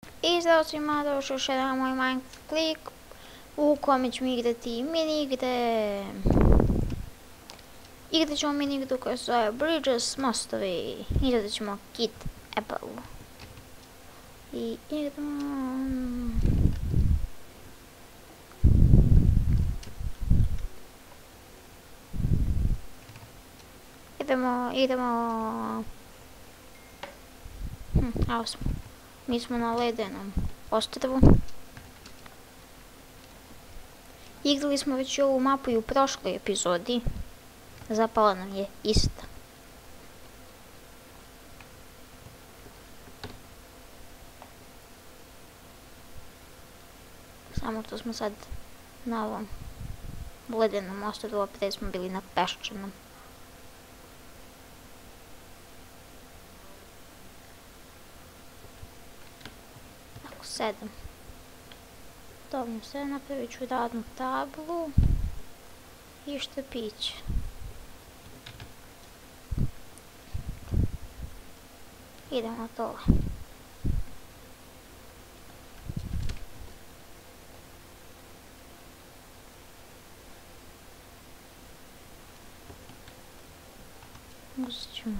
I zdravo svima, došao još jedan moj Minecraft klik u kome ćemo igrati mini-igre. Igrat ćemo mini-igru koja se zove Bridges, mostovi. Igrat ćemo Kit Apple. I idemo... Idemo... Evo smo. Mi smo na ledenom ostrvu. Igrali smo već ovu mapu i u prošloj epizodi. Zapala nam je ista. Samo to smo sad na ovom ledenom ostrvu, a prije smo bili na peščanom. Ako 7. Dovoljno sve, napravit ću radnu tablu i štapić. Idemo dole. Uzet ćemo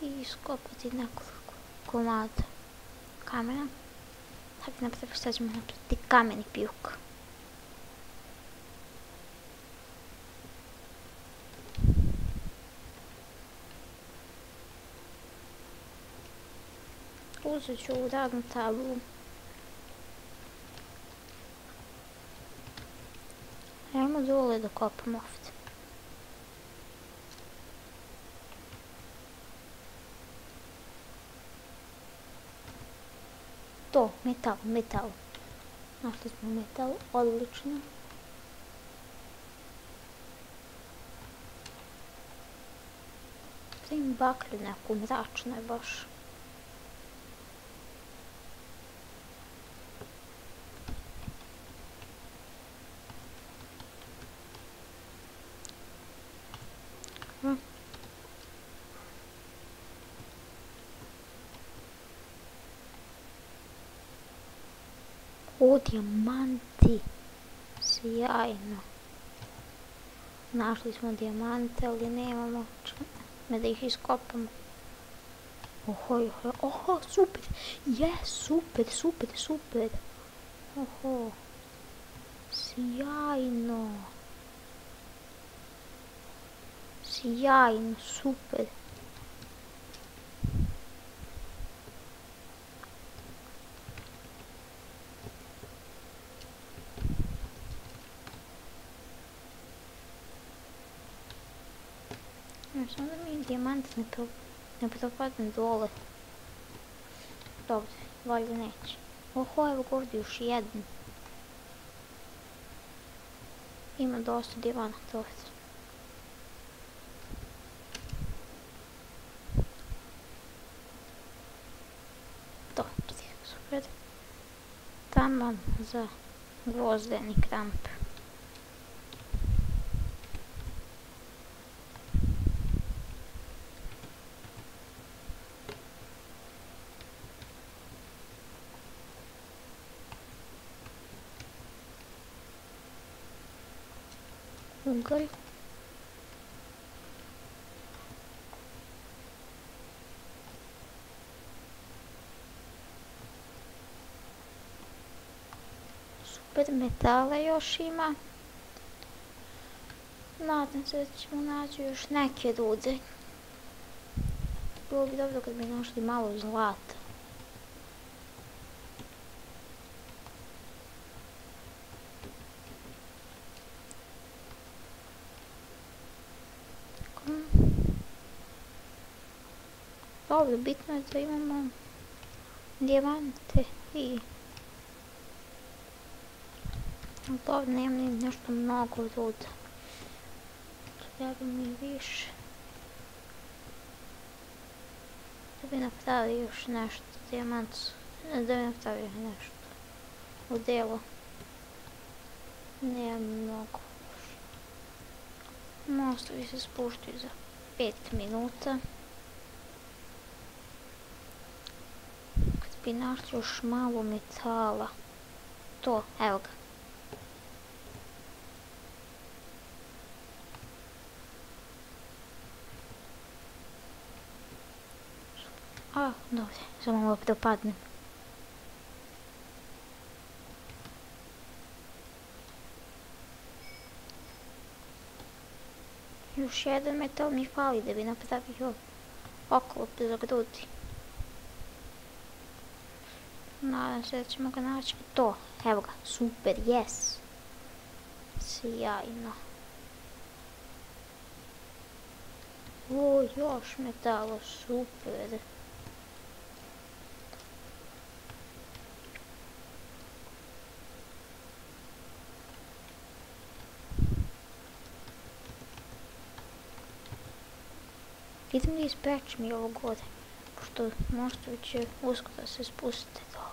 i iskopati nekoliko komada kamena. Da bi napravili, sad ćemo napraviti kameni pijuk. Uzet ću ovu radnu tablu. Ajmo dole da kopamo ovdje. To, metal. Našli smo metal, odlično. Vidim baklju neku, mračno je baš. O, dijamanti, sjajno. Našli smo dijamante, ali nemamo čime da ih iskopamo. Oho, super, super. Oho, sjajno, super. Samo da mi dijamant ne propadne dole. Dobro, valjda neće. Oho, evo ga ovdje još jedan. Ima dosta dijamanata ovdje. Dobro, super. Taman za gvozdeni kramp. Ugalj. Super, metala još ima. Nadam se da ćemo naći još neke rude. Bilo bi dobro kad bi našli malo zlata. Dobro, bitno je da imamo dijamante i... Dobro, nemam ni nešto mnogo ruda. Treba mi više. Da bi napravio još nešto dijamant. Da bi napravio nešto u delu. Nemam mnogo. Mostovi se spuštaju za 5 minuta. bi našli još malo metala. To, evo ga. A, dobro, samo opet dopadnem. Još jedan metal mi fali da bi napravio oklop za grudi. Nadam se da ćemo ga naći. To, evo ga, super, yes. Sjajno. O, još metalo, super. Idem da ispečem i ovo gore, pošto mostovi će uskoro da se spustite dole.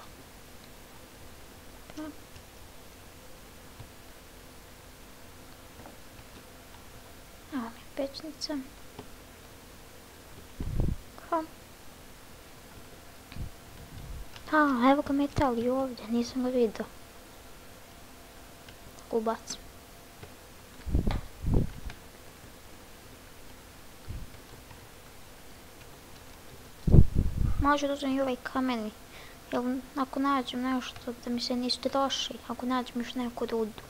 Evo mi pečnica. A, evo ga metal i ovdje, nisam ga vidio. Tako ubacim. Može da uzmem i ovaj kameni, jer ako nađem nešto da mi se ne istroši, ako nađem još neku rudu.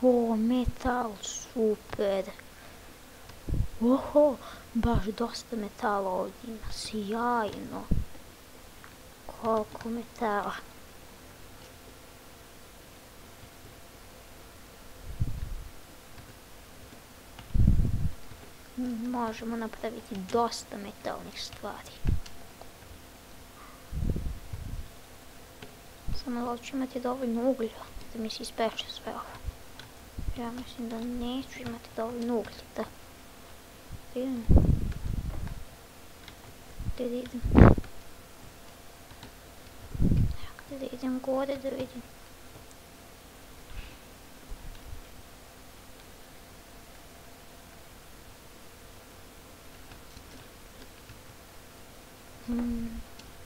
O, metal, super. Oho, baš dosta metala ovdje ima, sjajno. Koliko metala. Možemo napraviti dosta metalnih stvari. Samo da ću imati dovoljno uglja da mi se ispeče sve ovo. Ja mislim da neću imati dovoljno uglja da idem. Da idem. Da idem gore da vidim.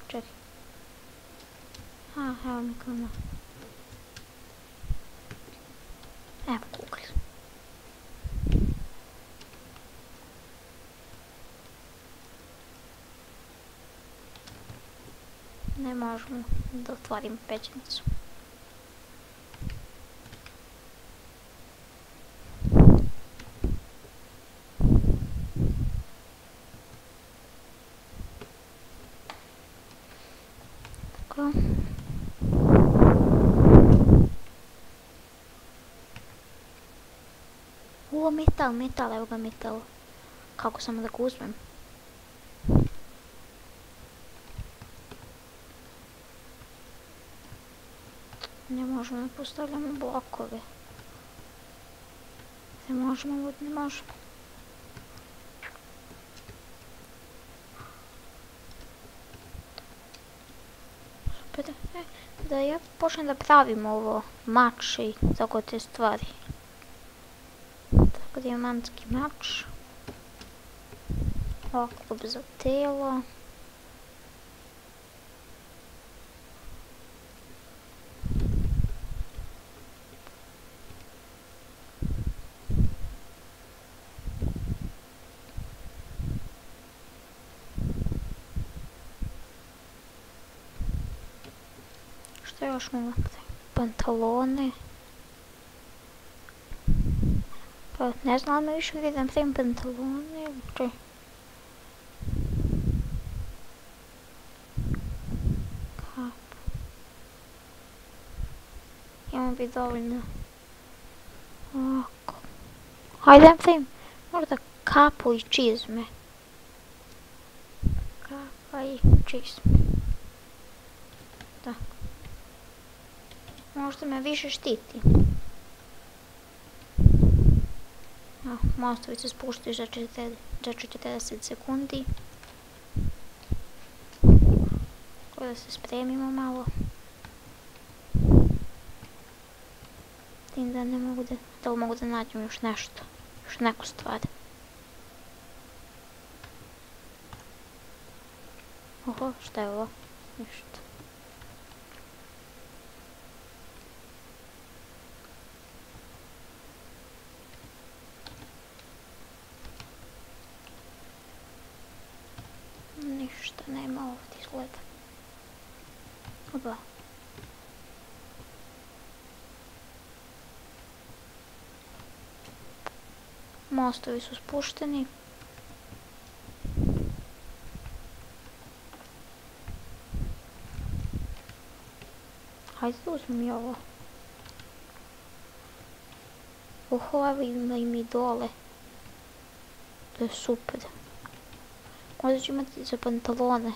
Čekaj. Evo mi kama. Evo kugl. Ne možemo da otvorim pećnicu. Tako. O, metal, evo ga metal. Kako samo da ga uzmem? Ne možemo da postavljamo blokove. Ne možemo. Super, da ja počnem da pravim ovo mač i tako te stvari. Tako dijamantski mač. Oklop za telo. Što još mogu napraviti? Pantalone. Pa ne znam li više gdje da napravim pantalone. Kap. Imamo bi dovoljno. Ovako. Hajde da napravim možda kapu i čizme. Kapa i čizme. Tako. Možda me više štiti. Mostovi se spuštaju za 40 sekundi. Tako da se spremimo malo. tim da ne mogu da li mogu da nađem još nešto, još neku stvar. Oho, šta je ovo? Ništa. Ništa nema ovdje izgleda. Oba. Mostovi su spušteni. Hajde da uzmem i ovo. Oho, evo ima i mi dole. To je super. Možda ću imati za pantalone.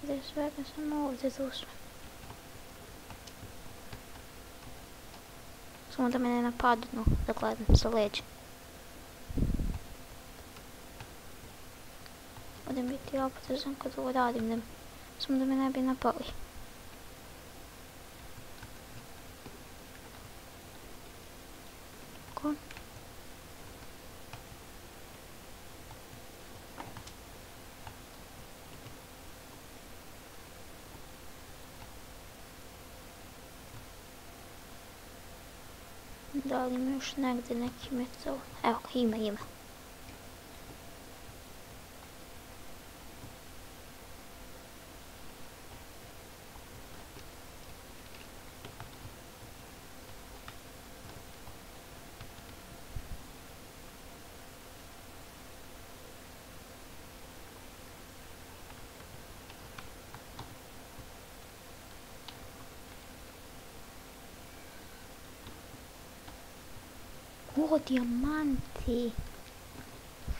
Gdje svega samo ovdje da uzmem. Samo da me ne napadnu, da gledam sa leđa. Budem biti oprezan kad ovo radim, samo da me ne bi napali. Ko? Da li ima još negdje neki metal? Evo ga, ima. O, dijamanti.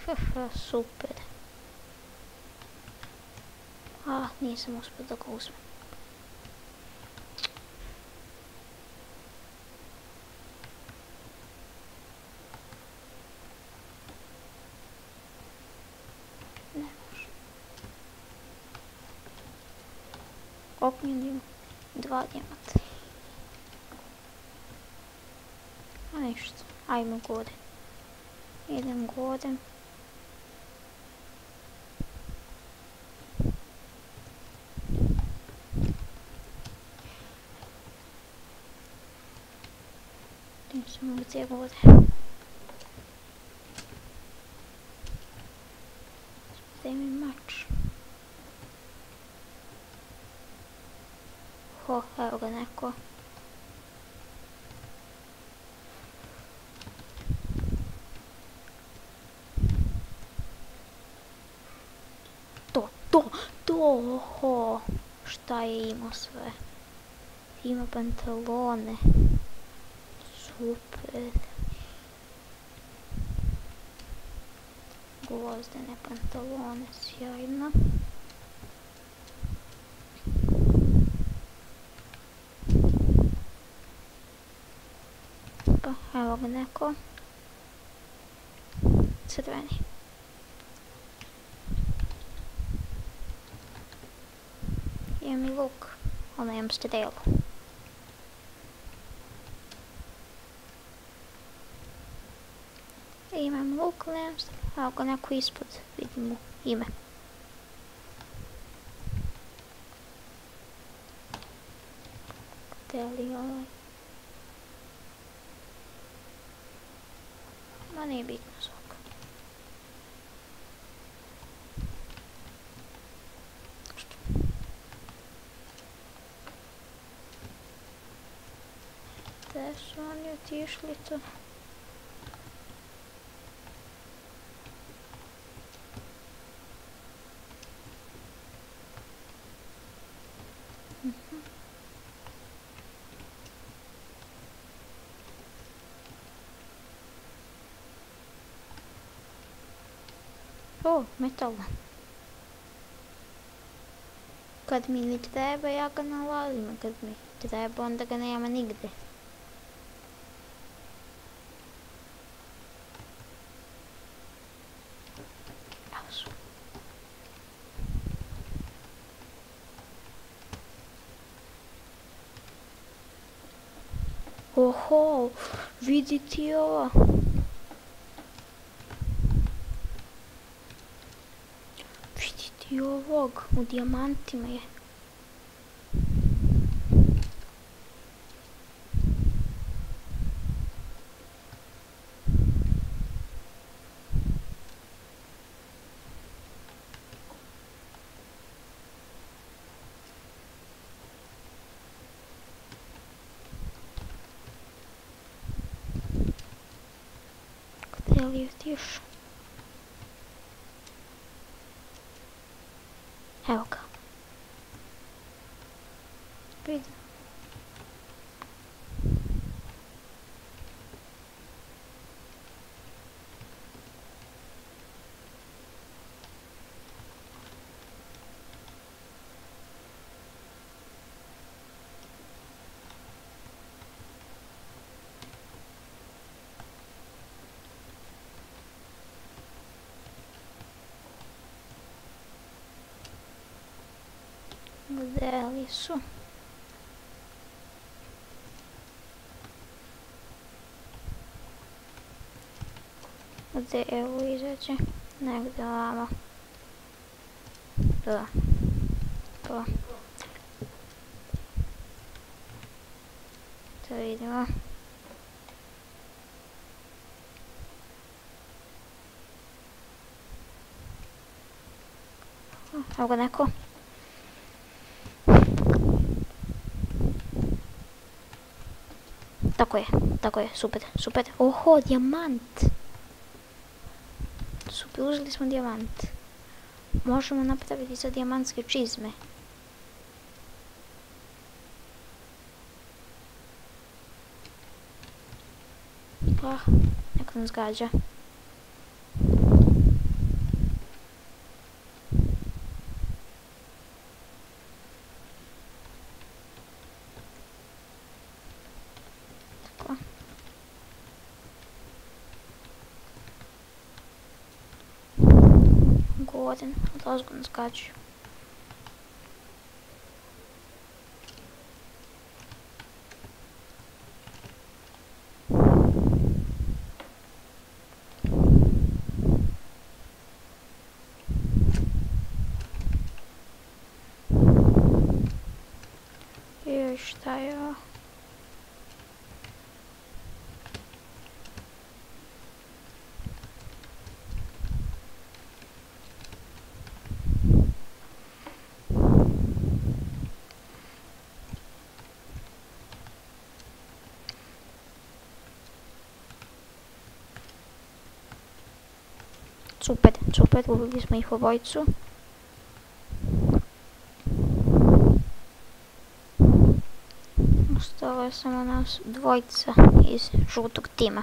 Haha, super. Nisam uspio da ga uzmem. Ne može. Ognjen 2 dijamanta. A ništa. Ajmo gore. Idem gore. Idem samo gdje gore. Gdje mi mač? Ho, evo ga neko. Oho, šta je imao sve? Ima pantalone. Super. Gvozdene pantalone, sjajno. Pa, evo ga neko. Crveni. Imam i luk, ali nemam strelu. Imam luk, ali nemam strelu. Evo ga neko ispod, vidim mu ime. Gdje li ovaj? Ma nije bitno svak. Gdje su oni otišli to? O, metalan. Kad mi ni treba, ja ga nalazim. Kad mi treba, onda ga nema nigde. Evo su. Oho, vidi ti ovo. Vidi ti ovog, u dijamantima je. Gdje li je otišao? Evo ga. Vidim. Gdje li su? Gdje evo izađe? Negdje ovamo. Da. To. To vidimo. Evo ga neko. Tako je, super, super. Oho, dijamant. Super, uzeli smo dijamant. Možemo napraviti za dijamantske čizme. Neko nas gađa. Govorim, odozgo nas gađaju. I šta je ovo? Super, super, ubili smo ih obojicu. Ostalo je samo nas dvojica iz žutog tima.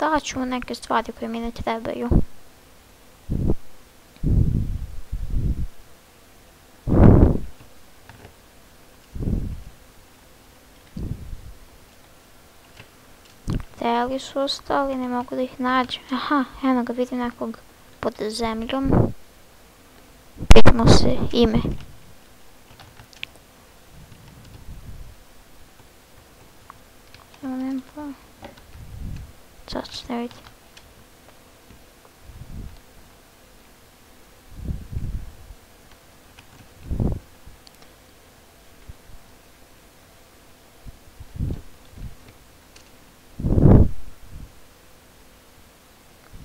Dat ću mu neke stvari koje mi ne trebaju. Gdje li su ostali? Ne mogu da ih nađem. Aha, eno ga, vidim nekog pod zemljom. Pitamo se ime. Sad se ne vidi.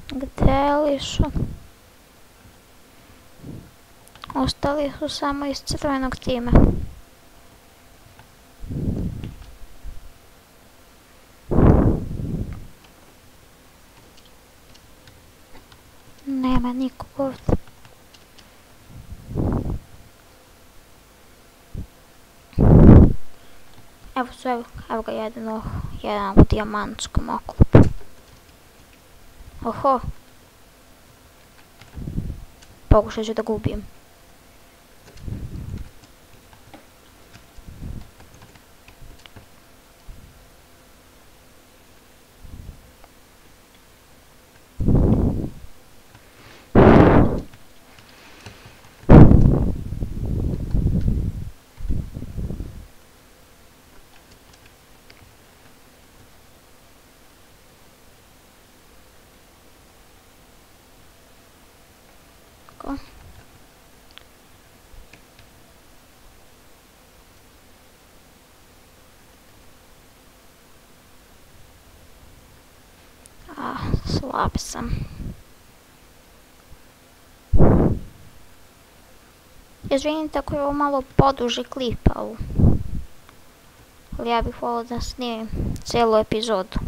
Gdje li su? Ostali su samo iz crvenog tima. Nema nikog ovdje. Evo ga jedan u dijamantskom oklopu. Oho. Pokušat ću da ga ubijem. Ko? Slab sam. Izvinite ako je ovo malo poduži klip, ali ja bih volila da snimim cijelu epizodu.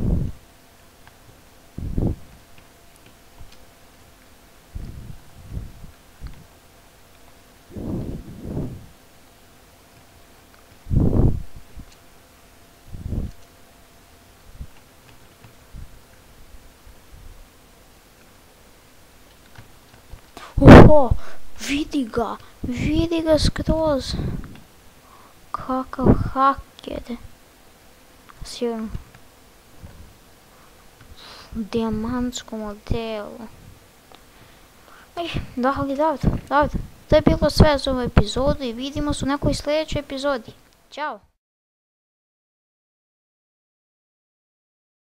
Oho, vidi ga skroz. Kakav haker. Sigurno. U dijamantskom modelu. Da, ali David, to je bilo sve za ovu epizodu i vidimo se u nekoj sljedećoj epizodi. Ćao!